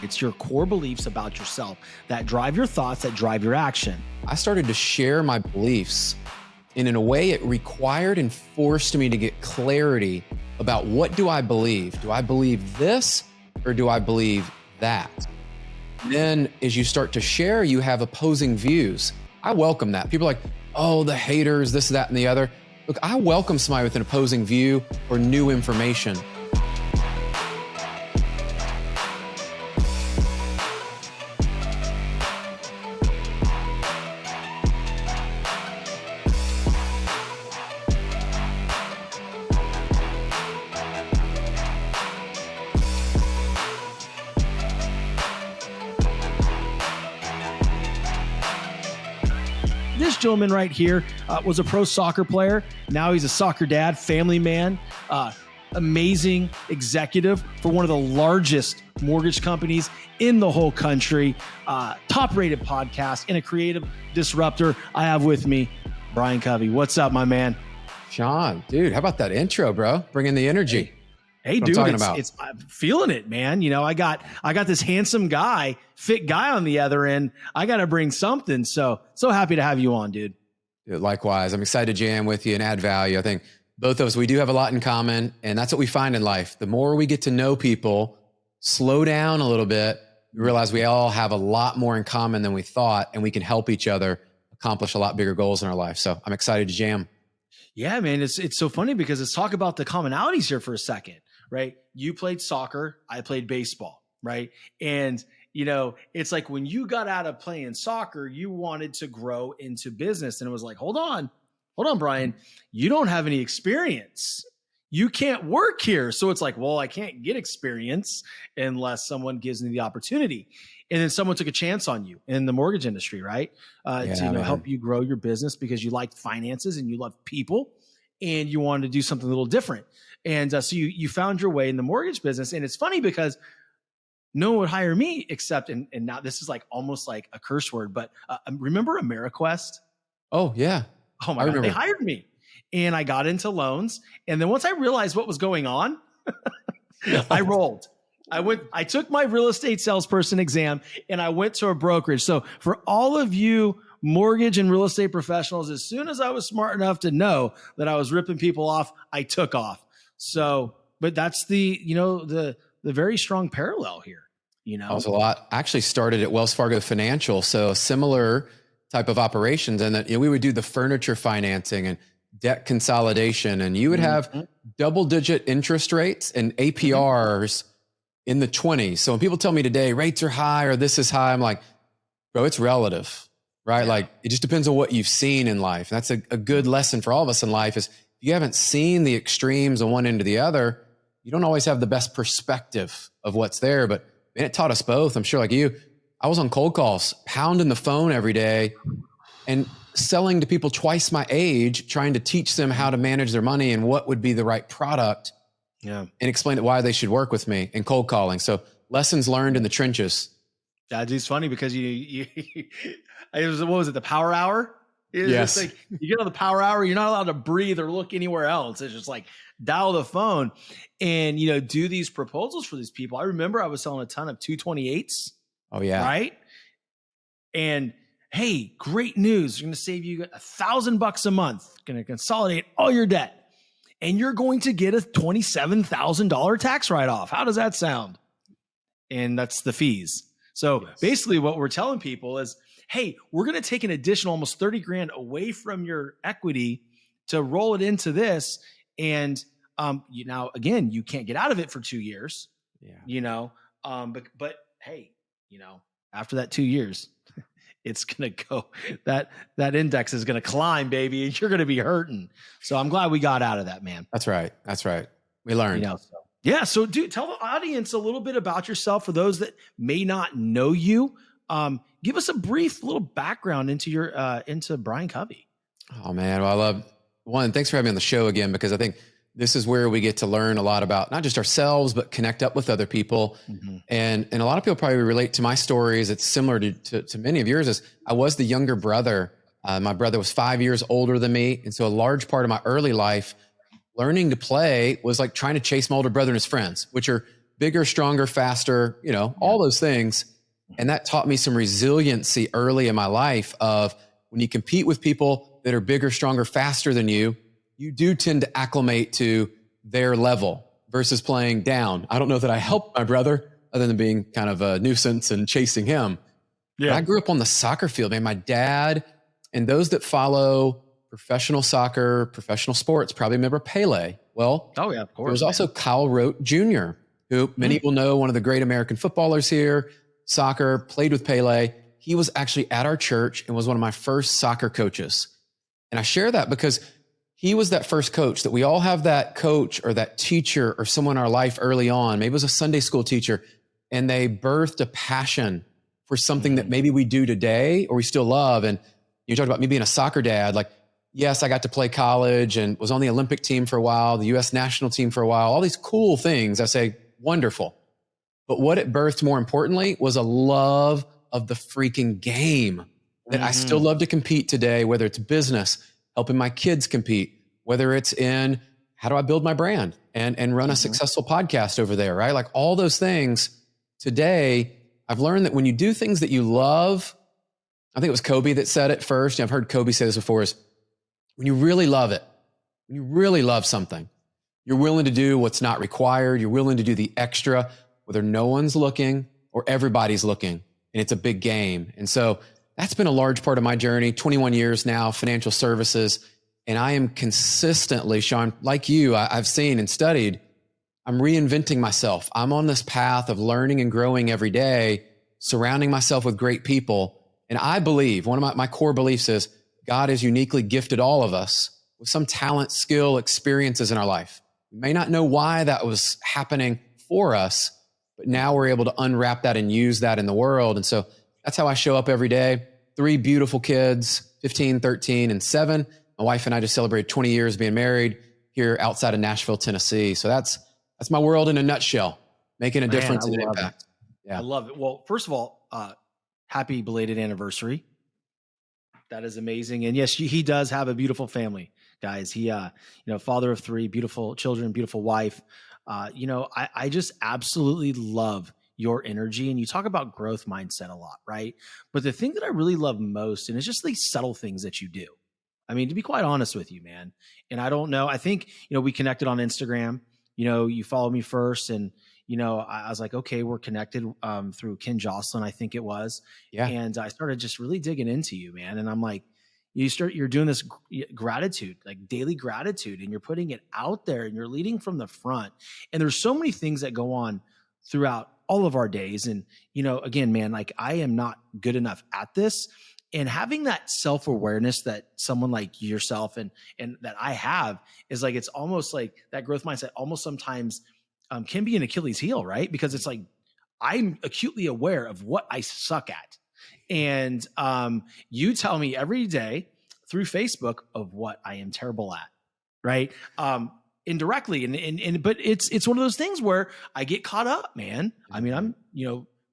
It's your core beliefs about yourself that drive your thoughts, that drive your action. I started to share my beliefs, and in a way it required and forced me to get clarity about what do I believe? Do I believe this or do I believe that? Then as you start to share, you have opposing views. I welcome that. People are like, oh, the haters, this, that, and the other. Look, I welcome somebody with an opposing view or new information. This gentleman right here was a pro soccer player. Now he's a soccer dad, family man, amazing executive for one of the largest mortgage companies in the whole country, top-rated podcast, and a creative disruptor. I have with me Brian Covey. What's up, my man? Shawn, dude, how about that intro, bro? Bring in the energy. Hey, dude, I'm feeling it, man. You know, I got this handsome guy, fit guy on the other end. I got to bring something. So happy to have you on, dude. Likewise. I'm excited to jam with you and add value. I think both of us, we do have a lot in common, and that's what we find in life. The more we get to know people, slow down a little bit, we realize we all have a lot more in common than we thought, and we can help each other accomplish a lot bigger goals in our life. So I'm excited to jam. Yeah, man. It's so funny because let's talk about the commonalities here for a second. Right? You played soccer, I played baseball, right? And, you know, it's like when you got out of playing soccer, you wanted to grow into business. And it was like, hold on, Brian, you don't have any experience. You can't work here. So it's like, well, I can't get experience unless someone gives me the opportunity. And then someone took a chance on you in the mortgage industry, right? To help you grow your business because you liked finances and you loved people and you wanted to do something a little different. And so you found your way in the mortgage business. And it's funny because no one would hire me except, and now this is like almost like a curse word, but remember AmeriQuest? Oh, yeah. Oh my God, they hired me and I got into loans. And then once I realized what was going on, I rolled. I took my real estate salesperson exam and I went to a brokerage. So for all of you mortgage and real estate professionals, as soon as I was smart enough to know that I was ripping people off, I took off. So, but that's the very strong parallel here, you know. That was a lot. I actually started at Wells Fargo Financial. So similar type of operations. And that, we would do the furniture financing and debt consolidation, and you would have double-digit interest rates and APRs in the 20s. So when people tell me today rates are high or this is high, I'm like, bro, it's relative, right? Yeah. Like it just depends on what you've seen in life. And that's a good lesson for all of us in life is if you haven't seen the extremes on one end to the other, you don't always have the best perspective of what's there. But man, it taught us both. I'm sure like you, I was on cold calls, pounding the phone every day and selling to people twice my age, trying to teach them how to manage their money and what would be the right product. Yeah. And explain it why they should work with me in cold calling. So lessons learned in the trenches. That's just funny because what was it? The power hour? Yes. Like you get on the power hour, you're not allowed to breathe or look anywhere else. It's just like dial the phone and, do these proposals for these people. I remember I was selling a ton of 228s. Oh yeah. Right. And hey, great news. You're going to save you $1,000 a month, going to consolidate all your debt and you're going to get a $27,000 tax write-off. How does that sound? And that's the fees. So basically what we're telling people is, hey, we're going to take an additional almost 30 grand away from your equity to roll it into this. And now again, you can't get out of it for 2 years, but hey, after that 2 years, it's going to go, that index is going to climb, baby. And you're going to be hurting. So I'm glad we got out of that, man. That's right. We learned. Yeah. So dude, tell the audience a little bit about yourself for those that may not know you. Give us a brief little background into Brian Covey. Oh man. Well, thanks for having me on the show again, because I think this is where we get to learn a lot about not just ourselves, but connect up with other people. Mm-hmm. And a lot of people probably relate to my stories. It's similar to many of yours. Is I was the younger brother. My brother was 5 years older than me. And so a large part of my early life, learning to play was like trying to chase my older brother and his friends, which are bigger, stronger, faster, all those things. And that taught me some resiliency early in my life of when you compete with people that are bigger, stronger, faster than you, you do tend to acclimate to their level versus playing down. I don't know that I helped my brother other than being kind of a nuisance and chasing him. Yeah. But I grew up on the soccer field, man. My dad and those that follow professional soccer, professional sports, probably remember Pele. Well, oh yeah, of course. There was also Kyle Rote Jr., who many will know, one of the great American footballers here, soccer, played with Pele. He was actually at our church and was one of my first soccer coaches. And I share that because he was that first coach that we all have, that coach or that teacher or someone in our life early on. Maybe it was a Sunday school teacher, and they birthed a passion for something that maybe we do today or we still love. And you talked about me being a soccer dad. Like, yes, I got to play college and was on the Olympic team for a while, the U.S. national team for a while, all these cool things. I say, wonderful. But what it birthed more importantly was a love of the freaking game that I still love to compete today, whether it's business, helping my kids compete, whether it's in how do I build my brand and run a successful podcast over there, right? Like all those things today, I've learned that when you do things that you love, I think it was Covey that said it first. I've heard Covey say this before, is when you really love it, when you really love something, you're willing to do what's not required. You're willing to do the extra, whether no one's looking or everybody's looking, and it's a big game. And so that's been a large part of my journey, 21 years now, financial services. And I am consistently, Shawn, like you, I've seen and studied, I'm reinventing myself. I'm on this path of learning and growing every day, surrounding myself with great people. And I believe, one of my core beliefs is God has uniquely gifted all of us with some talent, skill, experiences in our life. We may not know why that was happening for us, but now we're able to unwrap that and use that in the world. And so that's how I show up every day. 3 beautiful kids, 15, 13, and 7. My wife and I just celebrated 20 years being married here outside of Nashville, Tennessee. So that's my world in a nutshell, making a difference and an impact. Yeah. I love it. Well, first of all, happy belated anniversary. That is amazing. And yes, he does have a beautiful family, guys. He, father of 3, beautiful children, beautiful wife. I just absolutely love your energy, and you talk about growth mindset a lot, right? But the thing that I really love most, and it's just these subtle things that you do. I mean, to be quite honest with you, man. And I don't know, I think, we connected on Instagram, you followed me first, and, I was like, okay, we're connected through Ken Jocelyn, I think it was. Yeah. And I started just really digging into you, man. And I'm like, you're doing this gratitude, like daily gratitude, and you're putting it out there and you're leading from the front. And there's so many things that go on throughout all of our days. And, again, man, like I am not good enough at this. And having that self-awareness that someone like yourself and that I have is like, it's almost like that growth mindset almost sometimes can be an Achilles heel, right? Because it's like, I'm acutely aware of what I suck at. And you tell me every day through Facebook of what I am terrible at, right? Indirectly. But it's one of those things where I get caught up, man. I mean, I'm,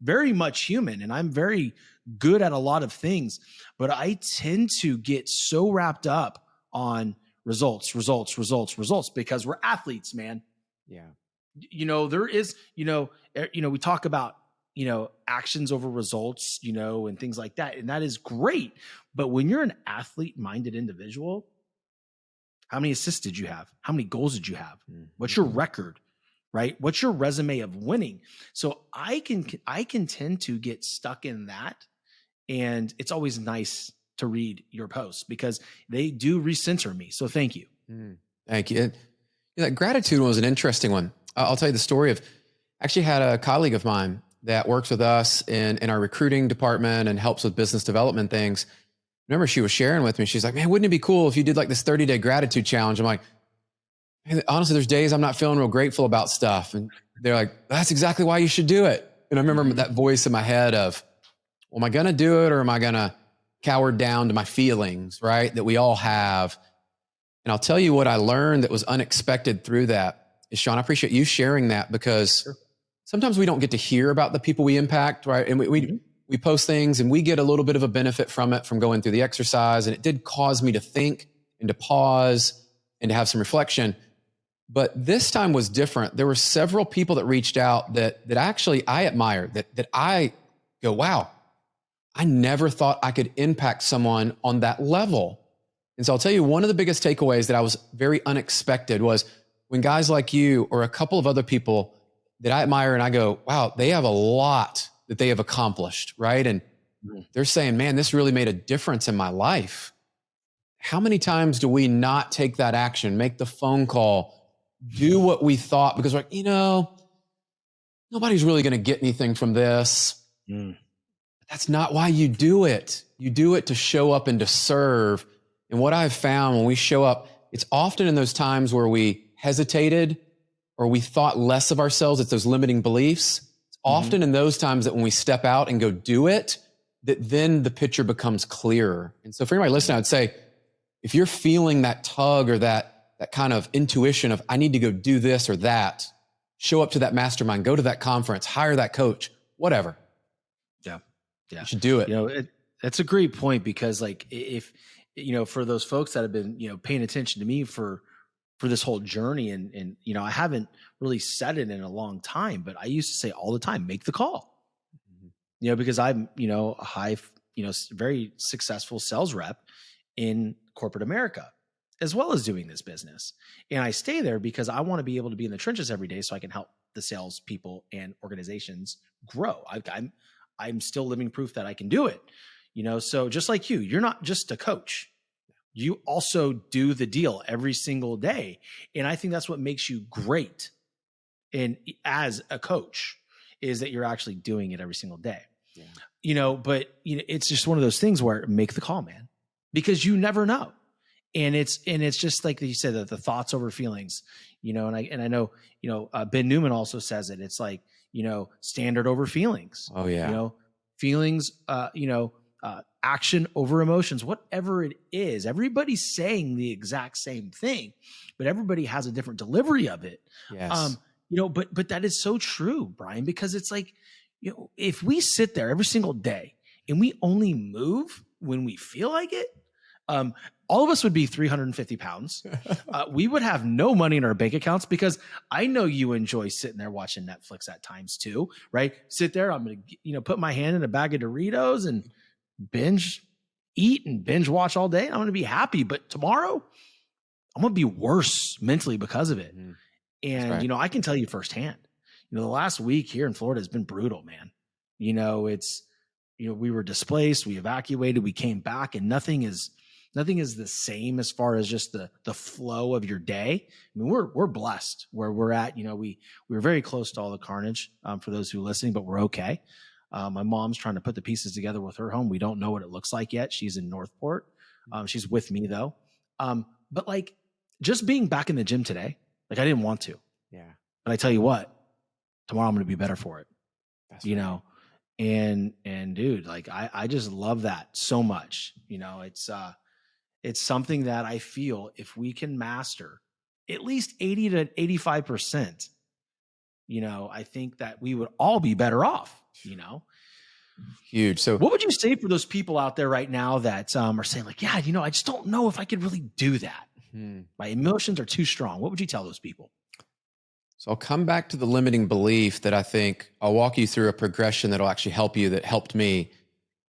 very much human, and I'm very good at a lot of things, but I tend to get so wrapped up on results because we're athletes, man. Yeah. There is, we talk about, actions over results, and things like that. And that is great. But when you're an athlete-minded individual, how many assists did you have? How many goals did you have? What's your record, right? What's your resume of winning? So I can tend to get stuck in that. And it's always nice to read your posts because they do recenter me. So thank you. Thank you. That gratitude was an interesting one. I'll tell you the story of, actually had a colleague of mine that works with us in our recruiting department and helps with business development things. Remember, she was sharing with me. She's like, man, wouldn't it be cool if you did like this 30-day gratitude challenge? I'm like, hey, honestly, there's days I'm not feeling real grateful about stuff. And they're like, that's exactly why you should do it. And I remember that voice in my head of, well, am I going to do it, or am I going to cower down to my feelings, right? That we all have. And I'll tell you what I learned that was unexpected through that is, Shawn, I appreciate you sharing that, because sometimes we don't get to hear about the people we impact, right? And we post things and we get a little bit of a benefit from it, from going through the exercise. And it did cause me to think and to pause and to have some reflection. But this time was different. There were several people that reached out that actually I admire, that I go, wow, I never thought I could impact someone on that level. And so I'll tell you, one of the biggest takeaways that I was very unexpected was when guys like you or a couple of other people that I admire and I go, wow, they have a lot that they have accomplished, right? And they're saying, man, this really made a difference in my life. How many times do we not take that action, make the phone call, do what we thought because we're like, nobody's really going to get anything from this. That's not why you do it. You do it to show up and to serve. And what I've found when we show up, it's often in those times where we hesitated or we thought less of ourselves. It's those limiting beliefs. It's often in those times that when we step out and go do it, that then the picture becomes clearer. And so for anybody listening, I'd say, if you're feeling that tug or that kind of intuition of, I need to go do this or that, show up to that mastermind, go to that conference, hire that coach, whatever. Yeah. You should do it. That's a great point because like if, for those folks that have been, paying attention to me for this whole journey and, I haven't really said it in a long time, but I used to say all the time, make the call, because I'm, a high, very successful sales rep in corporate America, as well as doing this business. And I stay there because I want to be able to be in the trenches every day so I can help the sales people and organizations grow. I'm still living proof that I can do it. So just like you're not just a coach. You also do the deal every single day. And I think that's what makes you great. And as a coach is that you're actually doing it every single day. Yeah. But it's just one of those things where make the call, man, because you never know. And it's just like you said, that the thoughts over feelings, and I know, Ben Newman also says it. It's like, standard over feelings. Oh yeah. Feelings, action over emotions, whatever it is. Everybody's saying the exact same thing, but everybody has a different delivery of it. Yes. But that is so true, Brian, because it's like, if we sit there every single day and we only move when we feel like it, all of us would be 350 pounds. We would have no money in our bank accounts because I know you enjoy sitting there watching Netflix at times too, right? Sit there. I'm going to, put my hand in a bag of Doritos and eat and binge watch all day. I'm going to be happy, but tomorrow I'm going to be worse mentally because of it. And, right. I can tell you firsthand, the last week here in Florida has been brutal, man. It's, we were displaced, we evacuated, we came back, and nothing is the same as far as just the flow of your day. I mean, we're blessed where we're at. We were very close to all the carnage for those who are listening, but we're okay. My mom's trying to put the pieces together with her home. We don't know what it looks like yet. She's in Northport. She's with me though. But like just being back in the gym today, like I didn't want to. Yeah. But I tell you what, tomorrow I'm going to be better for it. That's right. And dude, like I just love that so much. It's something that I feel if we can master at least 80 to 85%, I think that we would all be better off, Huge. So what would you say for those people out there right now that are saying like, yeah, I just don't know if I could really do that. My emotions are too strong. What would you tell those people? So I'll come back to the limiting belief that I think I'll walk you through a progression that'll actually help you, that helped me.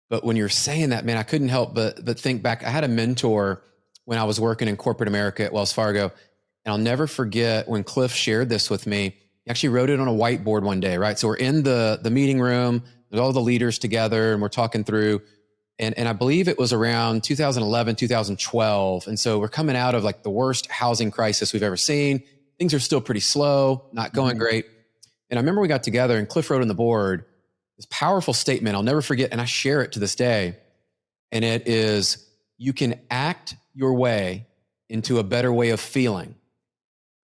But when you're saying that, man, I couldn't help but think back. I had a mentor when I was working in corporate America at Wells Fargo. And I'll never forget when Cliff shared this with me. He actually wrote it on a whiteboard one day, right? So we're in the meeting room, there's all the leaders together and we're talking through. And I believe it was around 2011, 2012. And so we're coming out of like the worst housing crisis we've ever seen. Things are still pretty slow, not going great. And I remember we got together and Cliff wrote on the board this powerful statement I'll never forget, and I share it to this day. And it is, you can act your way into a better way of feeling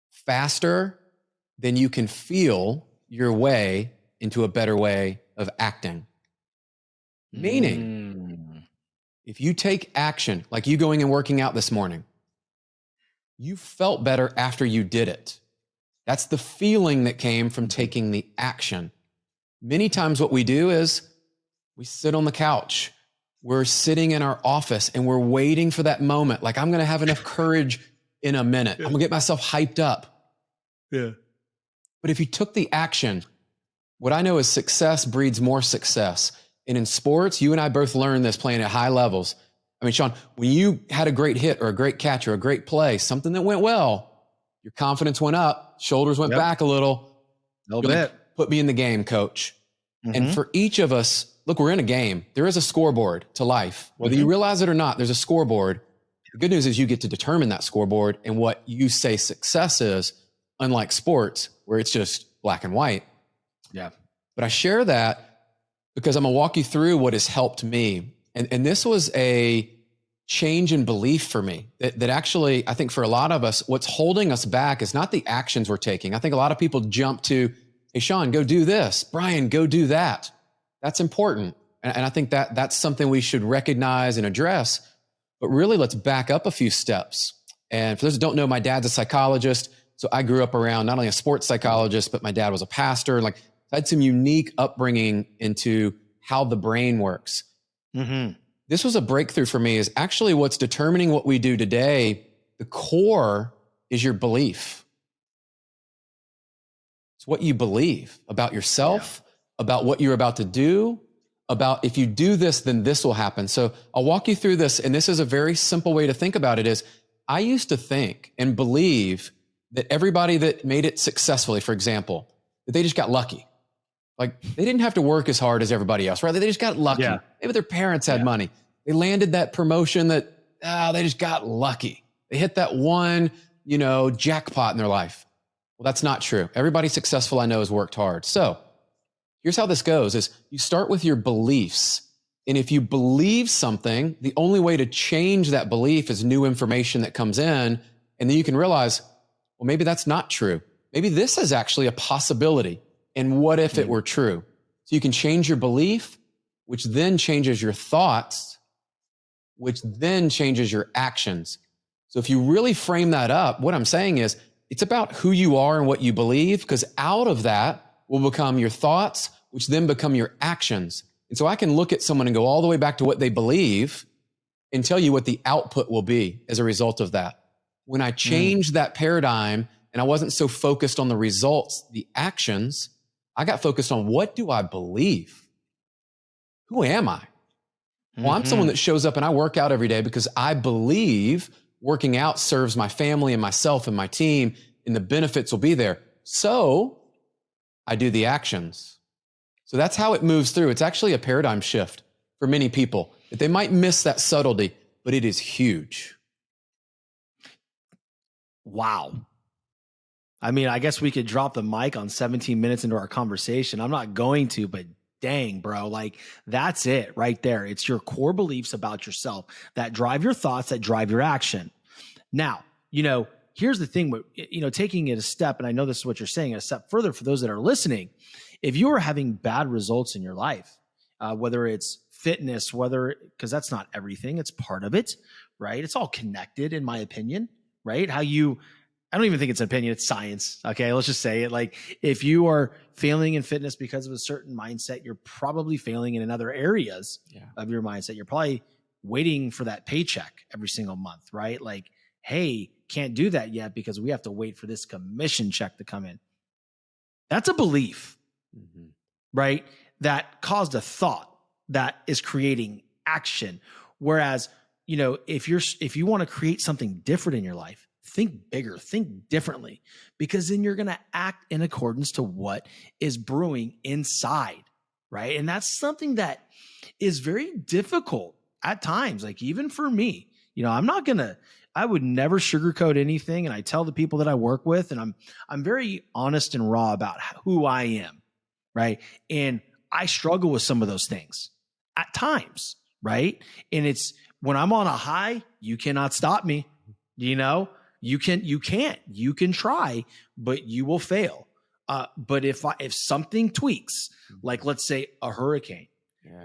faster than you can feel your way into a better way of acting. Meaning, if you take action, like you going and working out this morning, you felt better after you did it. That's the feeling that came from taking the action. Many times what we do is we sit on the couch. We're sitting in our office and we're waiting for that moment. Like, I'm going to have enough courage in a minute. I'm going to get myself hyped up. Yeah. But if you took the action, what I know is success breeds more success. And in sports, you and I both learned this playing at high levels. I mean, Shawn, when you had a great hit or a great catch or a great play, something that went well, your confidence went up, shoulders went back a little. A little bit. Like, put me in the game, coach. And for each of us, look, we're in a game. There is a scoreboard to life. Whether you realize it or not, there's a scoreboard. The good news is you get to determine that scoreboard and what you say success is, unlike sports where it's just black and white. Yeah. But I share that because I'm going to walk you through what has helped me. And this was a change in belief for me that actually, I think for a lot of us, what's holding us back is not the actions we're taking. I think a lot of people jump to, hey, Shawn, go do this. Brian, go do that. That's important. And I think that's something we should recognize and address. But really, let's back up a few steps. And for those who don't know, my dad's a psychologist. So I grew up around not only a sports psychologist, but my dad was a pastor. And like, I had some unique upbringing into how the brain works. This was a breakthrough for me, is actually what's determining what we do today. The core is your belief. It's what you believe about yourself, about what you're about to do, about if you do this, then this will happen. So I'll walk you through this. And this is a very simple way to think about it is I used to think and believe that everybody that made it successfully, for example, that they just got lucky. Like they didn't have to work as hard as everybody else, right? They just got lucky. Yeah. Maybe their parents had money. They landed that promotion that, they just got lucky. They hit that one, jackpot in their life. Well, that's not true. Everybody successful I know has worked hard. So here's how this goes is you start with your beliefs. And if you believe something, the only way to change that belief is new information that comes in. And then you can realize, well, maybe that's not true. Maybe this is actually a possibility. And what if it were true? So you can change your belief, which then changes your thoughts, which then changes your actions. So if you really frame that up, what I'm saying is it's about who you are and what you believe, because out of that will become your thoughts, which then become your actions. And so I can look at someone and go all the way back to what they believe and tell you what the output will be as a result of that. When I changed that paradigm and I wasn't so focused on the results, the actions, I got focused on what do I believe? Who am I? Well, I'm someone that shows up and I work out every day because I believe working out serves my family and myself and my team, and the benefits will be there. So I do the actions. So that's how it moves through. It's actually a paradigm shift for many people. They might miss that subtlety, but it is huge. Wow. I mean, I guess we could drop the mic on 17 minutes into our conversation. I'm not going to, but dang, bro, like that's it right there. It's your core beliefs about yourself that drive your thoughts, that drive your action. Now, here's the thing with, taking it a step, and I know this is what you're saying, a step further for those that are listening. If you are having bad results in your life, whether it's fitness, because that's not everything, it's part of it, right? It's all connected, in my opinion, right? I don't even think it's an opinion, it's science. Okay, let's just say it. Like if you are failing in fitness because of a certain mindset, you're probably failing in other areas of your mindset. You're probably waiting for that paycheck every single month, right? Like, hey, can't do that yet because we have to wait for this commission check to come in. That's a belief, right? That caused a thought that is creating action. Whereas, if you want to create something different in your life, think bigger, think differently, because then you're going to act in accordance to what is brewing inside, right? And that's something that is very difficult at times. Like even for me, I would never sugarcoat anything. And I tell the people that I work with, and I'm very honest and raw about who I am, right? And I struggle with some of those things at times, right? And it's when I'm on a high, you cannot stop me, You can try, but you will fail. But if something tweaks, like let's say a hurricane,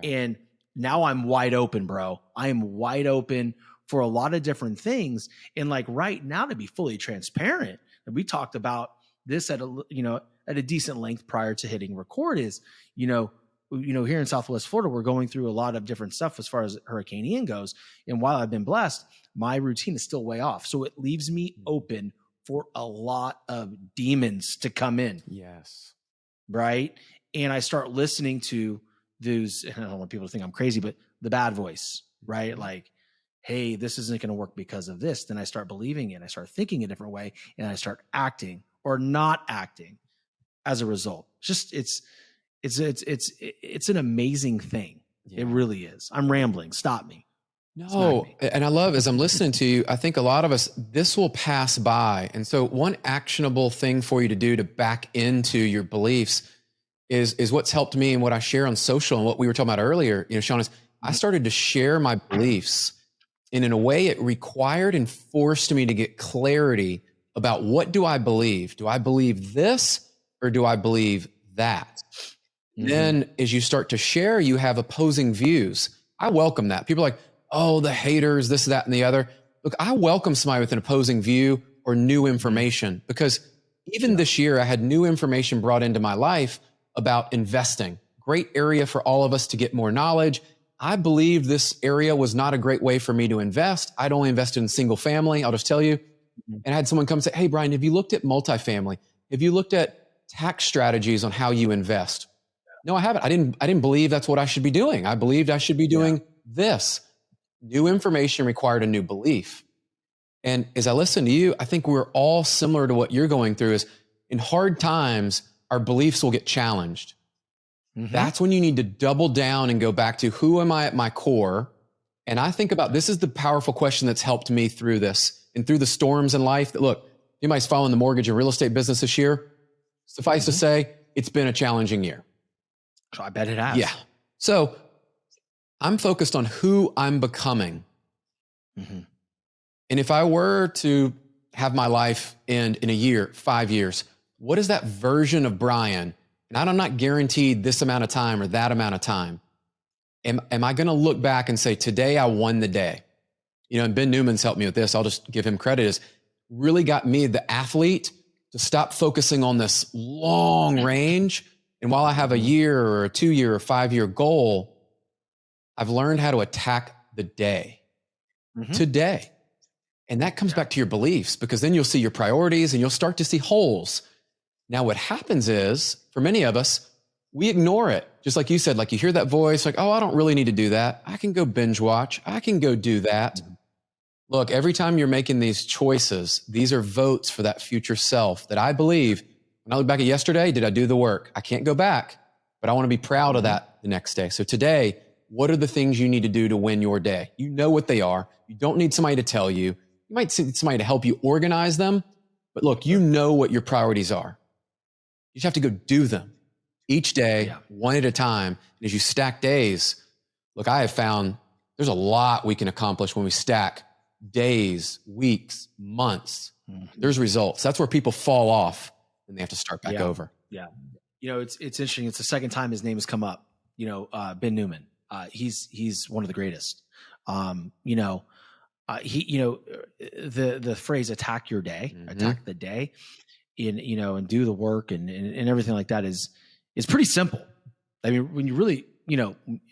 and now I'm wide open, bro. I am wide open for a lot of different things. And like right now, to be fully transparent, and we talked about this at a decent length prior to hitting record is, here in Southwest Florida, we're going through a lot of different stuff as far as Hurricane Ian goes. And while I've been blessed, my routine is still way off. So it leaves me open for a lot of demons to come in. Yes. Right. And I start listening to those, I don't want people to think I'm crazy, but the bad voice, right? Like, hey, this isn't going to work because of this. Then I start believing it. I start thinking a different way, and I start acting or not acting as a result. Just it's an amazing thing. Yeah. It really is. I'm rambling. Stop me. No, and I love, as I'm listening to you, I think a lot of us, this will pass by. And so one actionable thing for you to do to back into your beliefs is what's helped me and what I share on social and what we were talking about earlier, Shawn, is I started to share my beliefs, and in a way it required and forced me to get clarity about what do I believe? Do I believe this or do I believe that? Mm-hmm. Then as you start to share, you have opposing views. I welcome that. People are like, oh, the haters, this, that, and the other. Look, I welcome somebody with an opposing view or new information, because even this year I had new information brought into my life about investing. Great area for all of us to get more knowledge. I believe this area was not a great way for me to invest. I'd only invested in single family, I'll just tell you. And I had someone come say, hey, Brian, have you looked at multifamily? Have you looked at tax strategies on how you invest? No, I haven't. I didn't believe that's what I should be doing. I believed I should be doing this. New information required a new belief. And as I listen to you, I think we're all similar to what you're going through. Is in hard times, our beliefs will get challenged. Mm-hmm. That's when you need to double down and go back to, who am I at my core? And I think about, this is the powerful question that's helped me through this and through the storms in life. That, look, anybody's following the mortgage and real estate business this year, suffice to say, it's been a challenging year. I bet it has. Yeah. So I'm focused on who I'm becoming. Mm-hmm. And if I were to have my life end in a year, 5 years, what is that version of Brian? And I'm not guaranteed this amount of time or that amount of time. Am I going to look back and say, today I won the day? And Ben Newman's helped me with this. I'll just give him credit. Is really got me, the athlete, to stop focusing on this long range. And while I have a year or a 2 year or 5 year goal, I've learned how to attack the day, today. And that comes back to your beliefs, because then you'll see your priorities and you'll start to see holes. Now, what happens is, for many of us, we ignore it. Just like you said, like you hear that voice, like, oh, I don't really need to do that. I can go binge watch. I can go do that. Look, every time you're making these choices, these are votes for that future self that I believe, when I look back at yesterday, did I do the work? I can't go back, but I want to be proud of that the next day. So today, what are the things you need to do to win your day? You know what they are. You don't need somebody to tell you. You might need somebody to help you organize them, but look, you know what your priorities are. You just have to go do them each day, one at a time. And as you stack days, look, I have found there's a lot we can accomplish when we stack days, weeks, months. There's results. That's where people fall off and they have to start back over. Yeah. It's interesting. It's the second time his name has come up, Ben Newman. He's one of the greatest. The phrase "attack your day," attack the day, and do the work and everything like that is pretty simple. I mean, when you really,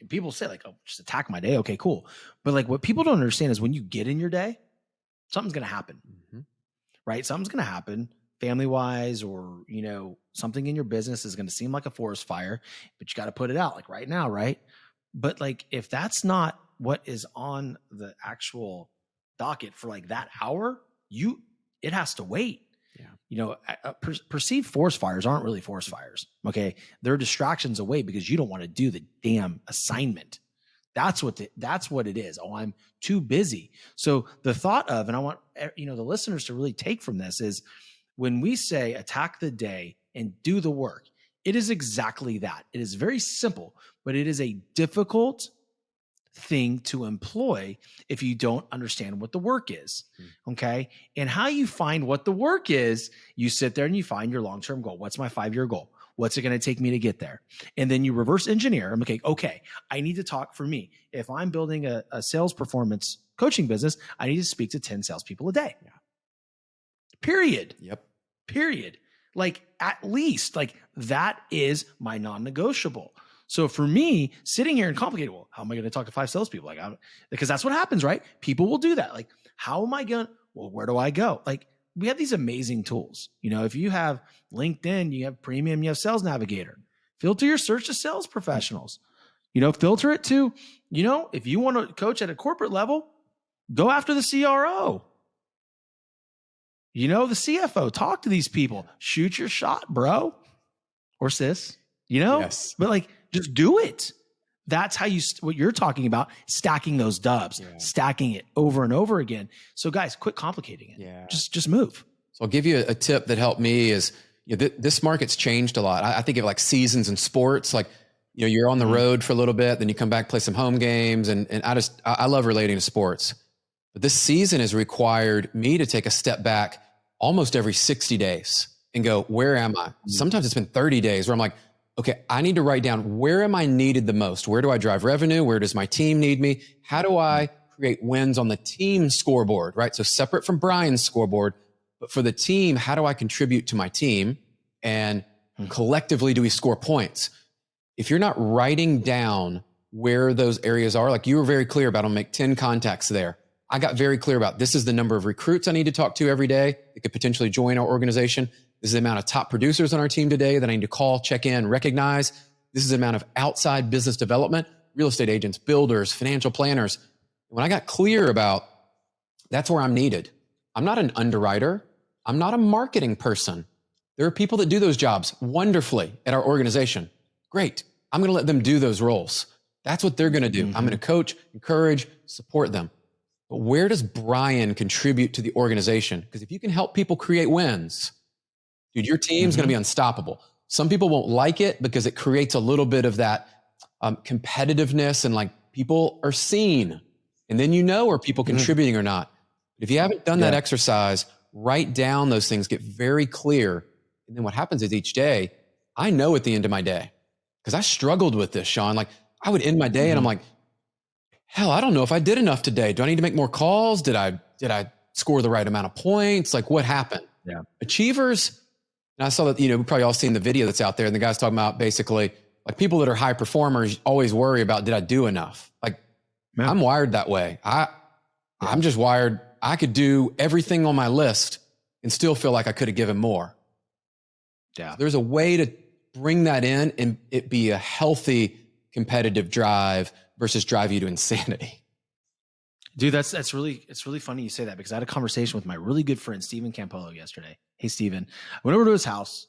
people say like, "Oh, just attack my day." Okay, cool. But like, what people don't understand is when you get in your day, something's going to happen, right? Something's going to happen, family wise, or something in your business is going to seem like a forest fire, but you got to put it out like right now, right? But like, if that's not what is on the actual docket for like that hour, it has to wait. Perceived forest fires aren't really forest fires. Okay. They're distractions away because you don't want to do the damn assignment. That's what it is. Oh, I'm too busy. So the thought of, and I want, the listeners to really take from this is, when we say attack the day and do the work, it is exactly that. It is very simple, but it is a difficult thing to employ if you don't understand what the work is. Okay. And how you find what the work is, you sit there and you find your long-term goal. What's my 5-year goal? What's it going to take me to get there? And then you reverse engineer. I'm like, okay, I need to talk for me. If I'm building a sales performance coaching business, I need to speak to 10 salespeople a day. Period. Yep. Period. Like, at least, like, that is my non-negotiable. So for me, sitting here and complicated, well, how am I going to talk to 5 salespeople? Like, because that's what happens, right? People will do that. Like, how am I going? Well, where do I go? Like, we have these amazing tools. If you have LinkedIn, you have Premium, you have Sales Navigator. Filter your search to sales professionals. Filter it to, if you want to coach at a corporate level, go after the CRO. The CFO, talk to these people, shoot your shot, bro or sis, Yes. but like, just do it. That's how what you're talking about, stacking those dubs, stacking it over and over again. So guys, quit complicating it. Yeah. Just move. So I'll give you a tip that helped me is this market's changed a lot. I think of like seasons in sports, like, you're on the road for a little bit, then you come back, play some home games. And I love relating to sports, but this season has required me to take a step back almost every 60 days and go, where am I? Sometimes it's been 30 days where I'm like, okay, I need to write down, where am I needed the most? Where do I drive revenue? Where does my team need me? How do I create wins on the team scoreboard, right? So separate from Brian's scoreboard, but for the team, how do I contribute to my team? And collectively, do we score points? If you're not writing down where those areas are, like you were very clear about, I'll make 10 contacts there. I got very clear about, this is the number of recruits I need to talk to every day that could potentially join our organization. This is the amount of top producers on our team today that I need to call, check in, recognize. This is the amount of outside business development, real estate agents, builders, financial planners. When I got clear about, that's where I'm needed. I'm not an underwriter. I'm not a marketing person. There are people that do those jobs wonderfully at our organization. Great. I'm going to let them do those roles. That's what they're going to do. I'm going to coach, encourage, support them. But where does Brian contribute to the organization? Because if you can help people create wins, dude, your team's going to be unstoppable. Some people won't like it because it creates a little bit of that competitiveness and like people are seen. And then are people contributing or not. But if you haven't done that exercise, write down those things, get very clear. And then what happens is each day, I know at the end of my day, because I struggled with this, Shawn. Like I would end my day and I'm like, hell, I don't know if I did enough today. Do I need to make more calls? Did I score the right amount of points? Like what happened? Yeah. Achievers. And I saw that, we've probably all seen the video that's out there. And the guy's talking about basically like people that are high performers always worry about, did I do enough? Like I'm wired that way. I'm just wired. I could do everything on my list and still feel like I could have given more. Yeah. There's a way to bring that in and it be a healthy competitive drive versus drive you to insanity. Dude, it's really funny you say that because I had a conversation with my really good friend, Steven Campolo, yesterday. Hey, Steven. I went over to his house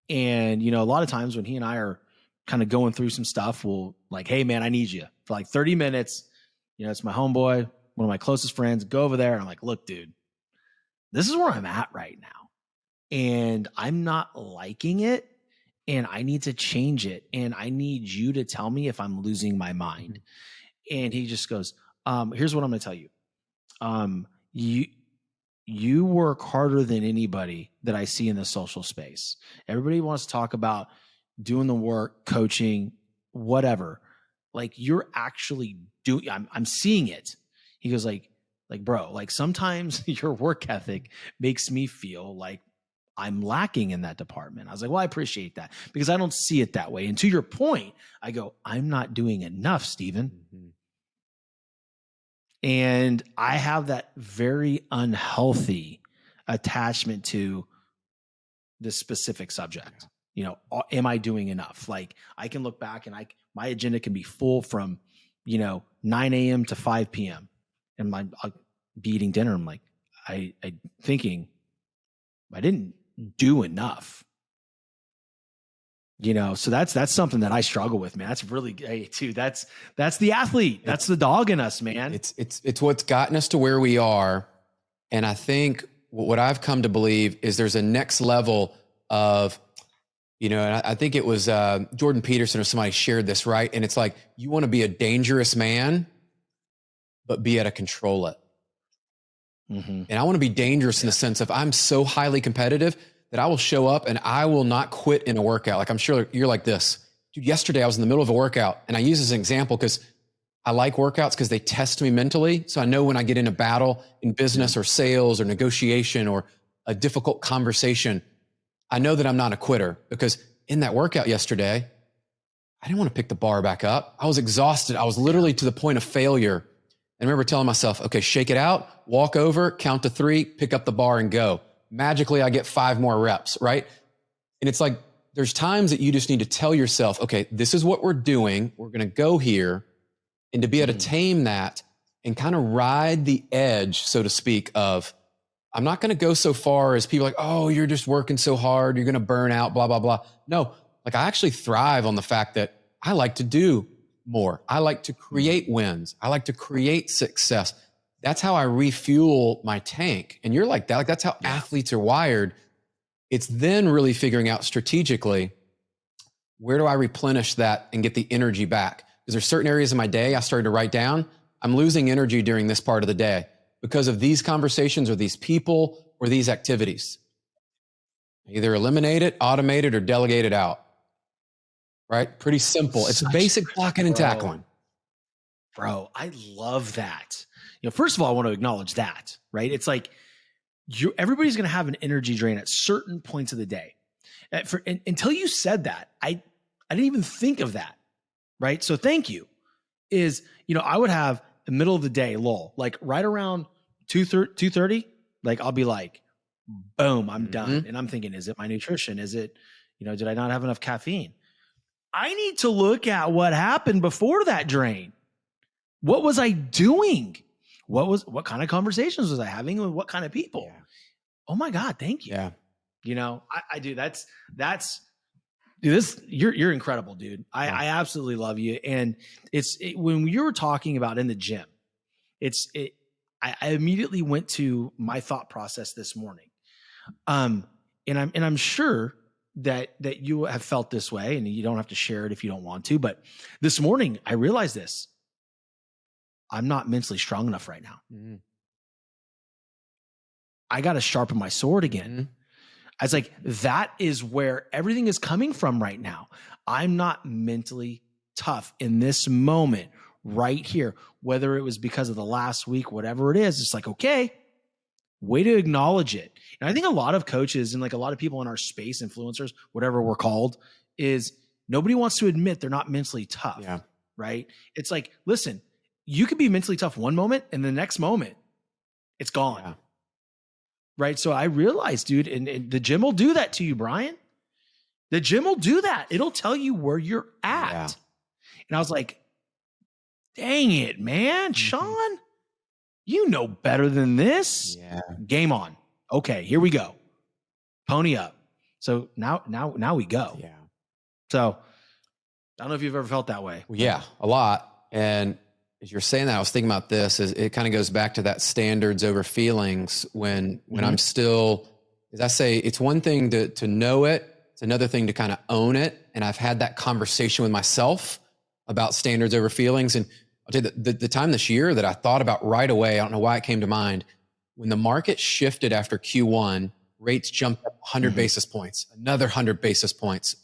and, a lot of times when he and I are kind of going through some stuff, we'll like, hey man, I need you for like 30 minutes. It's my homeboy, one of my closest friends, go over there. And I'm like, look, dude, this is where I'm at right now. And I'm not liking it. And I need to change it. And I need you to tell me if I'm losing my mind. And he just goes, here's what I'm going to tell you. You work harder than anybody that I see in the social space. Everybody wants to talk about doing the work, coaching, whatever. Like you're actually doing, I'm seeing it. He goes like, bro, like sometimes your work ethic makes me feel like I'm lacking in that department. I was like, well, I appreciate that because I don't see it that way. And to your point, I go, I'm not doing enough, Steven. And I have that very unhealthy attachment to this specific subject. Am I doing enough? Like I can look back and my agenda can be full from, 9 a.m. to 5 p.m. And I'll be eating dinner. I'm like, I thinking I didn't do enough. So that's something that I struggle with, man. That's really, too. That's the athlete. That's the dog in us, man. It's what's gotten us to where we are. And I think what I've come to believe is there's a next level of, and I think it was Jordan Peterson or somebody shared this, right? And it's like, you want to be a dangerous man, but be able to control it. And I want to be dangerous in the sense of I'm so highly competitive that I will show up and I will not quit in a workout. Like I'm sure you're like this. Dude, yesterday I was in the middle of a workout and I use this as an example because I like workouts because they test me mentally. So I know when I get in a battle in business or sales or negotiation or a difficult conversation, I know that I'm not a quitter because in that workout yesterday, I didn't want to pick the bar back up. I was exhausted. I was literally to the point of failure. And I remember telling myself, okay, shake it out, walk over, count to 3, pick up the bar and go. magically I get 5 more reps, right? And it's like, there's times that you just need to tell yourself, okay, this is what we're doing. We're going to go here. And to be able to tame that and kind of ride the edge, so to speak, of, I'm not going to go so far as people like, oh, you're just working so hard, you're going to burn out, blah, blah, blah. No, like I actually thrive on the fact that I like to do more. I like to create wins. I like to create success. That's how I refuel my tank. And you're like that. Like that's how athletes are wired. It's then really figuring out strategically, where do I replenish that and get the energy back? Because there's certain areas of my day I started to write down. I'm losing energy during this part of the day because of these conversations or these people or these activities. Either eliminate it, automate it, or delegate it out. Right? Pretty simple. It's basic blocking and tackling. Bro, I love that. First of all, I want to acknowledge that, right? It's like everybody's going to have an energy drain at certain points of the day. Until you said that, I didn't even think of that, right? So thank you. I would have the middle of the day lull, like right around 2:30, like I'll be like, boom, I'm done. And I'm thinking, is it my nutrition? Is it, did I not have enough caffeine? I need to look at what happened before that drain. What was I doing? What kind of conversations was I having with what kind of people? Yeah. Oh my God, thank you. Yeah. I do. You're incredible, dude. I absolutely love you. And when you were talking about in the gym, I immediately went to my thought process this morning. And I'm sure that you have felt this way, and you don't have to share it if you don't want to, but this morning I realized this. I'm not mentally strong enough right now. I got to sharpen my sword again. I was like, that is where everything is coming from right now. I'm not mentally tough in this moment right here, whether it was because of the last week, whatever it is. It's like, okay, way to acknowledge it. And I think a lot of coaches and like a lot of people in our space, influencers, whatever we're called, is nobody wants to admit they're not mentally tough. Yeah. Right? It's like, listen, you could be mentally tough one moment and the next moment it's gone. Yeah. Right. So I realized, dude, and the gym will do that to you, Brian. The gym will do that. It'll tell you where you're at. Yeah. And I was like, dang it, man, Shawn, you know better than this. Yeah. Game on. Okay, here we go. Pony up. So now we go. Yeah. So I don't know if you've ever felt that way. Well, yeah, a lot. And as you're saying that, I was thinking about this. It kind of goes back to that standards over feelings. When I'm still, as I say, it's one thing to know it. It's another thing to kind of own it. And I've had that conversation with myself about standards over feelings. And I'll tell you the time this year that I thought about right away, I don't know why it came to mind, when the market shifted after Q1, rates jumped up 100 basis points, another 100 basis points.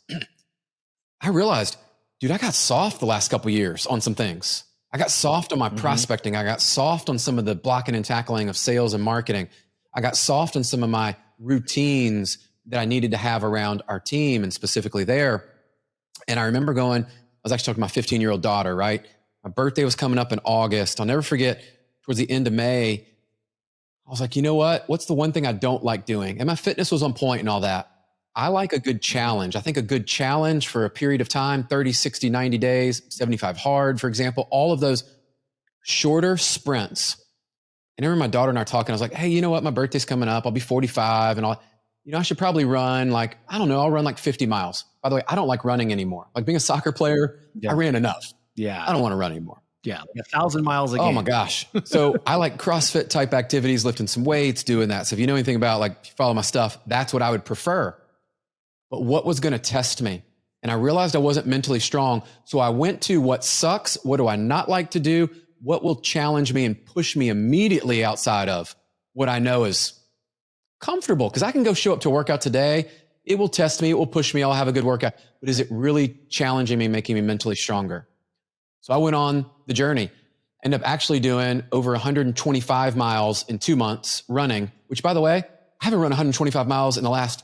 I realized, dude, I got soft the last couple of years on some things. I got soft on my prospecting. I got soft on some of the blocking and tackling of sales and marketing. I got soft on some of my routines that I needed to have around our team and specifically there. And I remember I was actually talking to my 15-year-old daughter, right? My birthday was coming up in August. I'll never forget, towards the end of May, I was like, you know what? What's the one thing I don't like doing? And my fitness was on point and all that. I like a good challenge. I think a good challenge for a period of time, 30, 60, 90 days, 75 hard, for example, all of those shorter sprints. And I remember my daughter and I talking, I was like, hey, you know what? My birthday's coming up. I'll be 45 and I should probably run I'll run like 50 miles. By the way, I don't like running anymore. Like being a soccer player, I ran enough. Yeah. I don't want to run anymore. Yeah. Like 1,000 miles a game. Oh my gosh. So I like CrossFit type activities, lifting some weights, doing that. So if you know anything about if you follow my stuff, that's what I would prefer. But what was going to test me? And I realized I wasn't mentally strong. So I went to what sucks. What do I not like to do? What will challenge me and push me immediately outside of what I know is comfortable? Because I can go show up to a workout today. It will test me. It will push me. I'll have a good workout. But is it really challenging me, making me mentally stronger? So I went on the journey, ended up actually doing over 125 miles in 2 months running, which by the way, I haven't run 125 miles in the last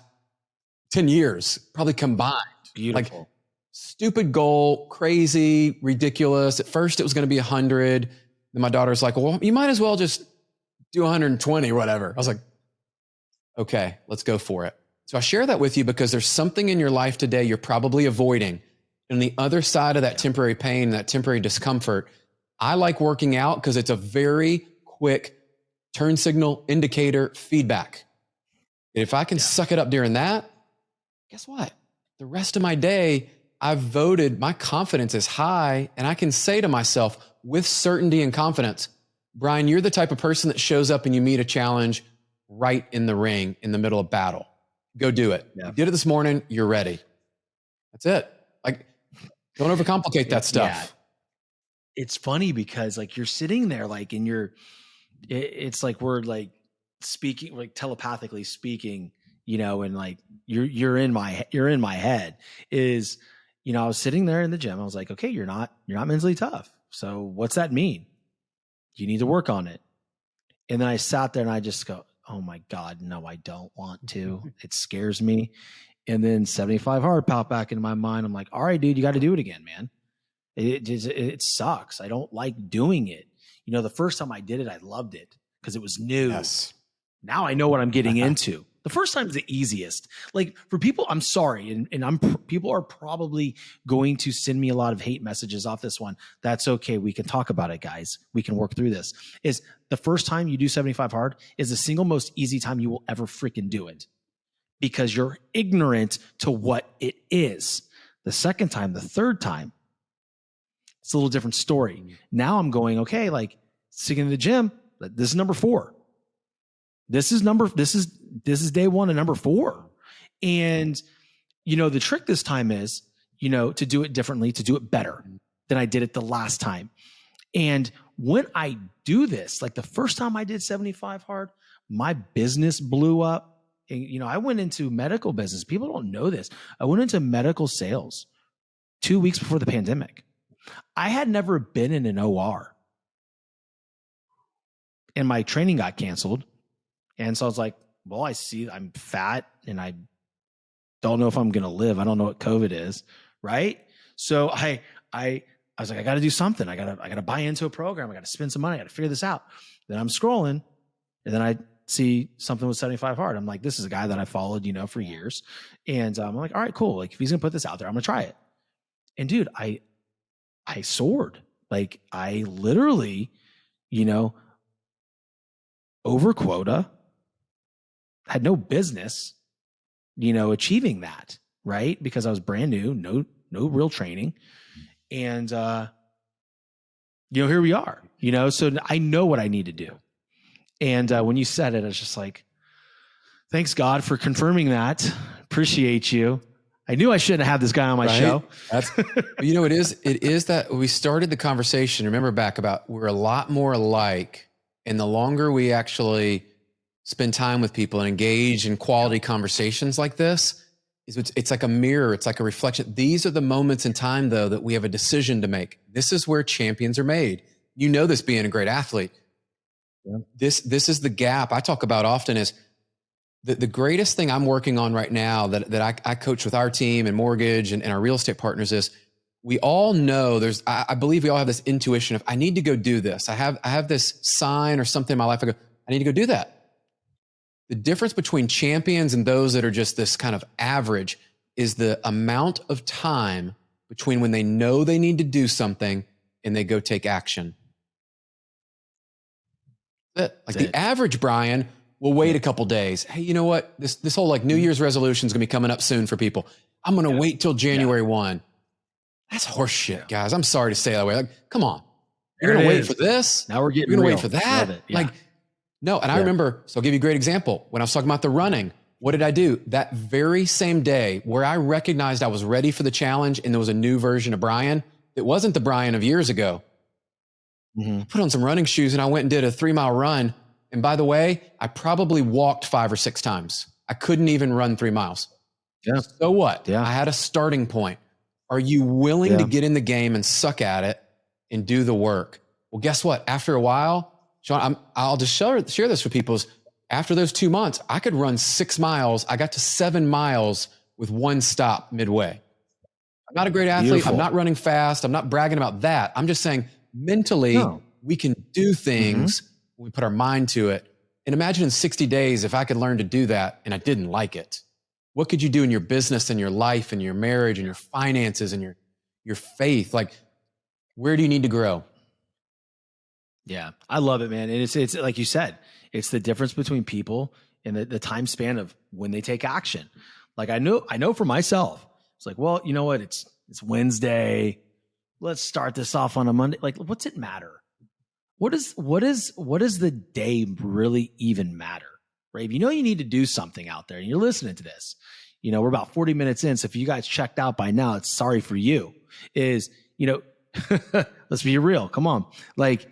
10 years, probably combined. Beautiful. Like stupid goal, crazy, ridiculous. At first it was going to be 100. Then my daughter's like, well, you might as well just do 120 or whatever. I was like, Okay, let's go for it. So I share that with you because there's something in your life today you're probably avoiding. And the other side of that temporary pain, that temporary discomfort, I like working out because it's a very quick turn signal indicator feedback. And if I can suck it up during that, guess what? The rest of my day, I've voted, my confidence is high, and I can say to myself with certainty and confidence, Brian, you're the type of person that shows up and you meet a challenge right in the ring, in the middle of battle. Go do it. You did it this morning. You're ready. That's it. Like, don't overcomplicate that stuff. Yeah. It's funny because like you're sitting there, like it's like we're like speaking, like telepathically speaking, you know, and like you're in my head is, you know, I was sitting there in the gym. I was like, okay, you're not mentally tough. So what's that mean? You need to work on it. And then I sat there and I just go, oh my God, no, I don't want to. It scares me. And then 75 hard popped back into my mind. I'm like, all right, dude, you got to do it again, man. It sucks. I don't like doing it. You know, the first time I did it, I loved it because it was new. Yes. Now I know what I'm getting into. The first time is the easiest. Like for people, I'm sorry. And people are probably going to send me a lot of hate messages off this one. That's okay. We can talk about it, guys. We can work through this. Is the first time you do 75 hard is the single most easy time you will ever freaking do it because you're ignorant to what it is. The second time, the third time, it's a little different story. Now I'm going, okay, like sticking in the gym. This is number 4. This is day 1 and number 4. And, you know, the trick this time is, you know, to do it differently, to do it better than I did it the last time. And when I do this, like the first time I did 75 hard, my business blew up. And, you know, I went into medical business. People don't know this. I went into medical sales 2 weeks before the pandemic. I had never been in an OR. And my training got canceled. And so I was like, well, I see I'm fat and I don't know if I'm going to live. I don't know what COVID is. Right. So I was like, I got to do something. I got to buy into a program. I got to spend some money. I got to figure this out. Then I'm scrolling and then I see something with 75 hard. I'm like, this is a guy that I followed, you know, for years. And I'm like, all right, cool. Like if he's going to put this out there, I'm going to try it. And dude, I soared. Like I literally, you know, over quota, had no business, you know, achieving that, right? Because I was brand new, no real training. And, you know, here we are, you know, so I know what I need to do. And when you said it, I was just like, thanks God for confirming that. Appreciate you. I knew I shouldn't have this guy on my show. That's, you know, it is that we started the conversation. Remember back about we're a lot more alike. And the longer we actually spend time with people and engage in quality conversations like this, it's like a mirror. It's like a reflection. These are the moments in time, though, that we have a decision to make. This is where champions are made. You know this being a great athlete. Yeah. This is the gap I talk about often is the greatest thing I'm working on right now that I coach with our team and mortgage and our real estate partners is we all know I believe we all have this intuition of I need to go do this. I have this sign or something in my life. I go, I need to go do that. The difference between champions and those that are just this kind of average is the amount of time between when they know they need to do something and they go take action. The average Brian will wait a couple days. Hey, you know what? This whole like New Year's resolution is going to be coming up soon for people. I'm going to wait till January 1. That's horse shit, guys. I'm sorry to say it that way. Like, come on. You're going to wait for this? Now we're getting You're going real. to wait for that? Yeah. Like, no. And I remember, so I'll give you a great example. When I was talking about the running, what did I do? That very same day where I recognized I was ready for the challenge and there was a new version of Brian, it wasn't the Brian of years ago. I put on some running shoes and I went and did a 3-mile run. And by the way, I probably walked 5 or 6 times. I couldn't even run 3 miles. Yeah. So what? Yeah. I had a starting point. Are you willing to get in the game and suck at it and do the work? Well, guess what? After a while, Shawn, I'll just share this with people. After those 2 months, I could run 6 miles. I got to 7 miles with 1 stop midway. I'm not a great athlete. Beautiful. I'm not running fast. I'm not bragging about that. I'm just saying mentally, we can do things when we put our mind to it. And imagine in 60 days, if I could learn to do that and I didn't like it, what could you do in your business and your life and your marriage and your finances and your faith? Like, where do you need to grow? Yeah, I love it, man. And it's like you said, it's the difference between people and the time span of when they take action. Like I know for myself, it's like, well, you know what? It's Wednesday. Let's start this off on a Monday. Like, what's it matter? What does the day really even matter? Right? If you know you need to do something out there and you're listening to this, we're about 40 minutes in. So if you guys checked out by now, it's sorry for you. Let's be real. Come on. Like,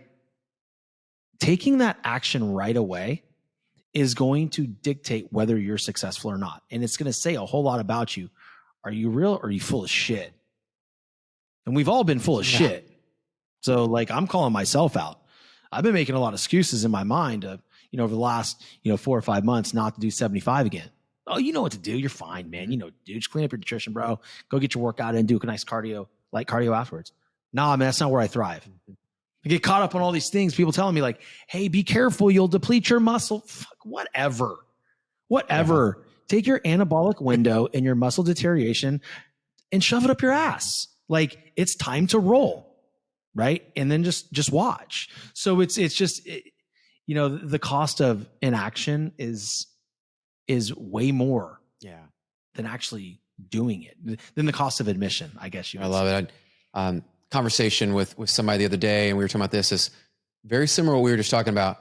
taking that action right away is going to dictate whether you're successful or not. And it's going to say a whole lot about you. Are you real or are you full of shit? And we've all been full of shit. So like, I'm calling myself out. I've been making a lot of excuses in my mind of, over the last, 4 or 5 months not to do 75 again. Oh, you know what to do. You're fine, man. Dude, just clean up your nutrition, bro. Go get your workout in, do a nice light cardio afterwards. Nah, man, that's not where I thrive. I get caught up on all these things. People telling me like, hey, be careful. You'll deplete your muscle. Fuck, whatever. Yeah. Take your anabolic window and your muscle deterioration and shove it up your ass. Like, it's time to roll. Right. And then just watch. So it's just, the cost of inaction is way more than actually doing it, than the cost of admission, I guess you would say. I love it. Conversation with somebody the other day, and we were talking about this, is very similar to what we were just talking about.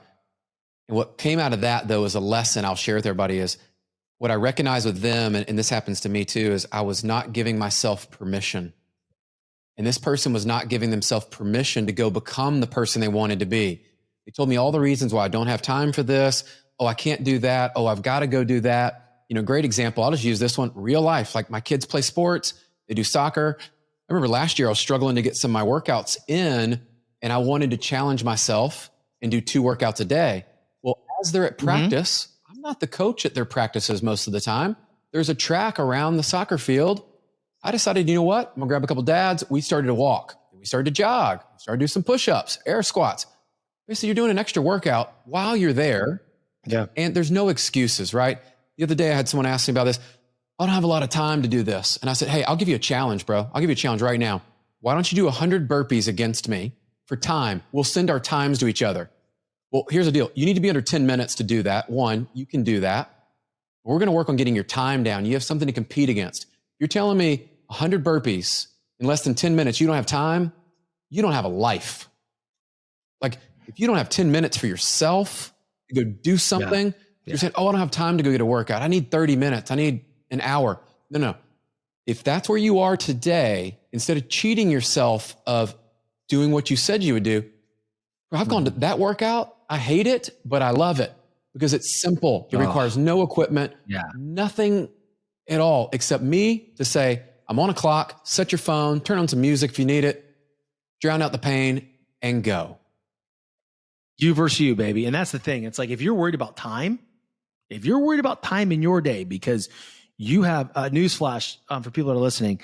And what came out of that, though, is a lesson I'll share with everybody is what I recognize with them, and this happens to me too, is I was not giving myself permission. And this person was not giving themselves permission to go become the person they wanted to be. They told me all the reasons why I don't have time for this. Oh, I can't do that. Oh, I've got to go do that. Great example. I'll just use this one. Real life. Like, my kids play sports. They do soccer. I remember last year I was struggling to get some of my workouts in, and I wanted to challenge myself and do 2 workouts a day. Well, as they're at practice, I'm not the coach at their practices most of the time. There's a track around the soccer field. I decided, you know what? I'm gonna grab a couple dads. We started to walk. We started to jog. We started to do some push-ups, air squats. So you're doing an extra workout while you're there. Yeah. And there's no excuses, right? The other day I had someone ask me about this. I don't have a lot of time to do this. And I said, hey, I'll give you a challenge, bro. I'll give you a challenge right now. Why don't you do 100 burpees against me for time? We'll send our times to each other. Well, here's the deal. You need to be under 10 minutes to do that. One, you can do that. We're going to work on getting your time down. You have something to compete against. You're telling me 100 burpees in less than 10 minutes, you don't have time? You don't have a life. Like, if you don't have 10 minutes for yourself to go do something, you're saying, oh, I don't have time to go get a workout. I need 30 minutes. I need an hour. No. If that's where you are today, instead of cheating yourself of doing what you said you would do, I've gone to that workout. I hate it, but I love it because it's simple. It requires no equipment, nothing at all, except me to say, I'm on a clock, set your phone, turn on some music if you need it, drown out the pain, and go. You versus you, baby. And that's the thing. It's like, if you're worried about time in your day, because you have a newsflash for people that are listening.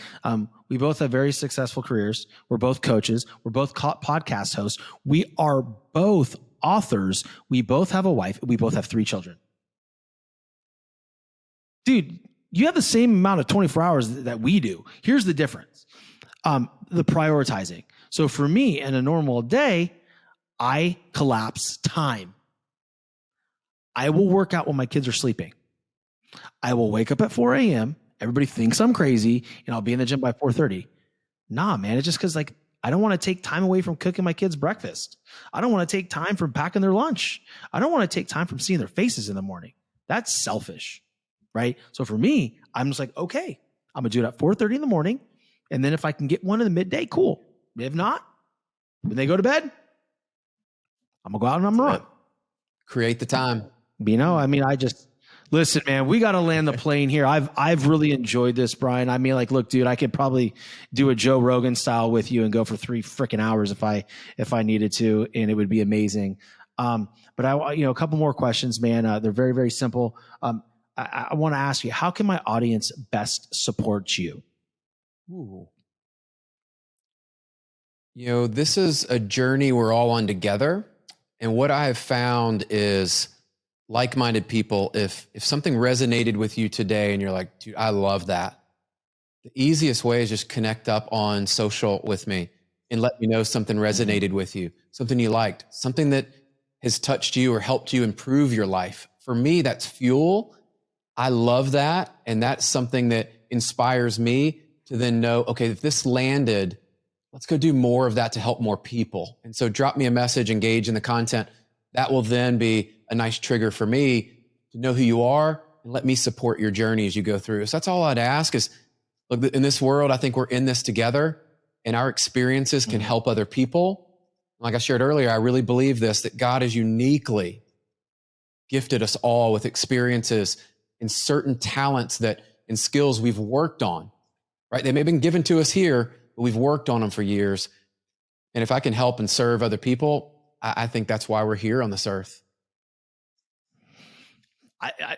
We both have very successful careers. We're both coaches. We're both podcast hosts. We are both authors. We both have a wife. We both have 3 children. Dude, you have the same amount of 24 hours that we do. Here's the difference. The prioritizing. So for me, in a normal day, I collapse time. I will work out when my kids are sleeping. I will wake up at 4 a.m. Everybody thinks I'm crazy, and I'll be in the gym by 4:30. Nah, man, it's just because I don't want to take time away from cooking my kids breakfast. I don't want to take time from packing their lunch. I don't want to take time from seeing their faces in the morning. That's selfish, right? So for me, I'm just like, okay, I'm gonna do it at 4:30 in the morning, and then if I can get one in the midday, cool. If not, when they go to bed, I'm gonna go out and I'm gonna run. Create the time. Listen, man, we got to land the plane here. I've really enjoyed this, Brian. I mean, look, dude, I could probably do a Joe Rogan style with you and go for 3 freaking hours if I needed to, and it would be amazing. But a couple more questions, man. They're very, very simple. I want to ask you, how can my audience best support you? Ooh. This is a journey we're all on together. And what I have found is like-minded people, if something resonated with you today and you're like, dude, I love that. The easiest way is just connect up on social with me and let me know something resonated with you, something you liked, something that has touched you or helped you improve your life. For me, that's fuel. I love that. And that's something that inspires me to then know, okay, if this landed, let's go do more of that to help more people. And so drop me a message, engage in the content. That will then be a nice trigger for me to know who you are and let me support your journey as you go through. So that's all I'd ask is, look, in this world, I think we're in this together and our experiences can help other people. Like I shared earlier, I really believe this, that God has uniquely gifted us all with experiences and certain talents that and skills we've worked on, right? They may have been given to us here, but we've worked on them for years. And if I can help and serve other people, I think that's why we're here on this earth.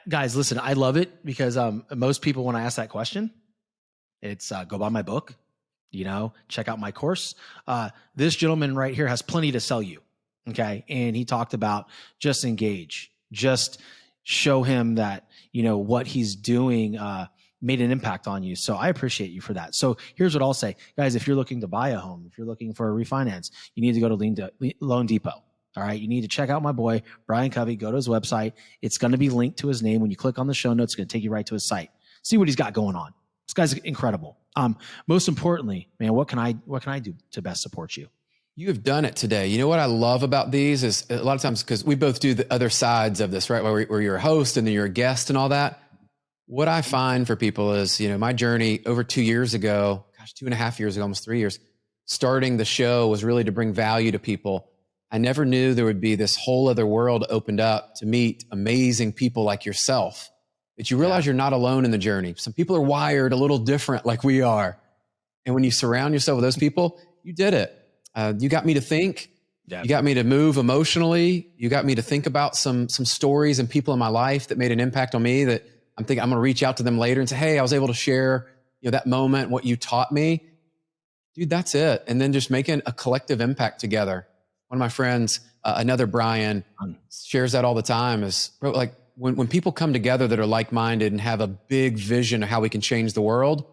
Guys, listen, I love it because most people, when I ask that question, it's go buy my book, check out my course. This gentleman right here has plenty to sell you. Okay. And he talked about just engage, just show him that, what he's doing made an impact on you. So I appreciate you for that. So here's what I'll say, guys, if you're looking to buy a home, if you're looking for a refinance, you need to go to Loandepot. All right. You need to check out my boy, Brian Covey, go to his website. It's going to be linked to his name. When you click on the show notes, it's going to take you right to his site. See what he's got going on. This guy's incredible. Most importantly, man, what can I do to best support you? You have done it today. You know what I love about these is a lot of times, because we both do the other sides of this, right? Where you're a host and then you're a guest and all that. What I find for people is, my journey over 2 years ago, 2.5 years ago, almost 3 years, starting the show was really to bring value to people. I never knew there would be this whole other world opened up to meet amazing people like yourself, that you realize you're not alone in the journey. Some people are wired a little different like we are. And when you surround yourself with those people, you did it. You got me to think. Yeah. You got me to move emotionally. You got me to think about some stories and people in my life that made an impact on me that I'm thinking I'm going to reach out to them later and say, hey, I was able to share that moment, what you taught me. Dude, that's it. And then just making a collective impact together. One of my friends, another Brian, shares that all the time is like when people come together that are like-minded and have a big vision of how we can change the world,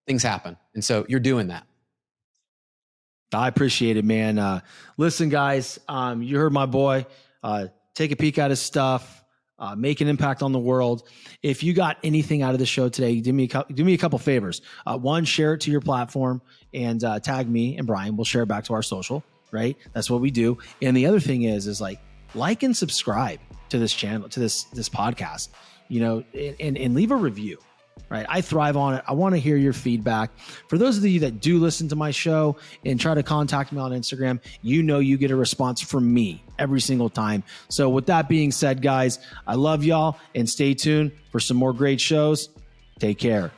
things happen. And so you're doing that. I appreciate it, man. Listen, guys, you heard my boy. Take a peek at his stuff. Make an impact on the world. If you got anything out of the show today, do me a couple favors. One, share it to your platform and tag me and Brian. We'll share it back to our social, right? That's what we do. And the other thing is like and subscribe to this channel, to this podcast, and leave a review. Right. I thrive on it. I want to hear your feedback. For those of you that do listen to my show and try to contact me on Instagram, you get a response from me every single time. So with that being said, guys, I love y'all and stay tuned for some more great shows. Take care.